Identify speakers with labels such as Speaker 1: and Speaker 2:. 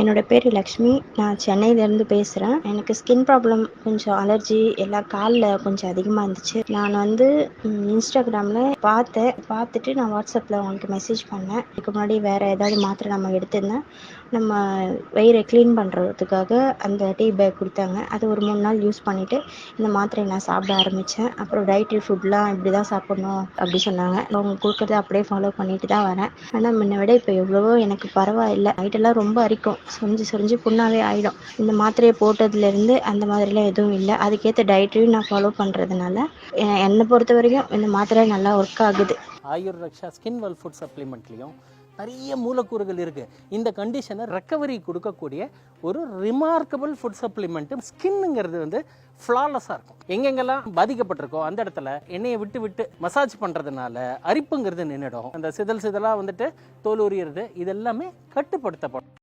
Speaker 1: என்னோட பேர் லக்ஷ்மி. நான் சென்னையிலேருந்து பேசுகிறேன். எனக்கு ஸ்கின் ப்ராப்ளம், கொஞ்சம் அலர்ஜி எல்லாம் காலில் கொஞ்சம் அதிகமாக இருந்துச்சு. நான் இன்ஸ்டாகிராமில் பார்த்துட்டு நான் வாட்ஸ்அப்பில் உங்களுக்கு மெசேஜ் பண்ணேன். இதுக்கு முன்னாடி வேறு ஏதாவது மாத்திரை நம்ம எடுத்திருந்தேன், நம்ம வயிறை க்ளீன் பண்ணுறதுக்காக அந்த டீ பேக் கொடுத்தாங்க. அது ஒரு 3 நாள் யூஸ் பண்ணிவிட்டு இந்த மாத்திரையை நான் சாப்பிட ஆரம்பித்தேன். அப்புறம் டயட்ரி ஃபுட்லாம் இப்படி தான் சாப்பிட்ணும் அப்படி சொன்னாங்க. அவங்க கொடுக்குறத அப்படியே ஃபாலோ பண்ணிட்டு தான் வரேன். ஆனால் முன்ன விட இப்போ எவ்வளவோ எனக்கு பரவாயில்லை. நைட்டெல்லாம் ரொம்ப அரிக்கும், சொரிஞ்சு புண்ணாகவே ஆகிடும். இந்த மாத்திரையை போட்டதுலேருந்து அந்த மாதிரிலாம் எதுவும் இல்லை. அதுக்கேற்ற டயட்ரியும் நான் ஃபாலோ பண்ணுறதுனால என்னை பொறுத்த வரைக்கும் இந்த மாத்திரை நல்லா ஒர்க் ஆகுது.
Speaker 2: ஆயுர் ரக்ஷா ஸ்கின் வெல் ஃபுட் சப்ளிமெண்ட்லேயும் நிறைய மூலக்கூறுகள் இருக்குது. இந்த கண்டிஷனை ரெக்கவரி கொடுக்கக்கூடிய ஒரு ரிமார்க்கபிள் ஃபுட் சப்ளிமெண்ட்டு. ஸ்கின்னுங்கிறது ஃப்ளாலெஸ்ஸாக இருக்கும். எங்கெங்கெல்லாம் பாதிக்கப்பட்டிருக்கோ அந்த இடத்துல எண்ணெயை விட்டு மசாஜ் பண்ணுறதுனால அரிப்புங்கிறது நின்றுடும். அந்த சிதலாக தோல் உரியிறது இதெல்லாமே கட்டுப்படுத்தப்படும்.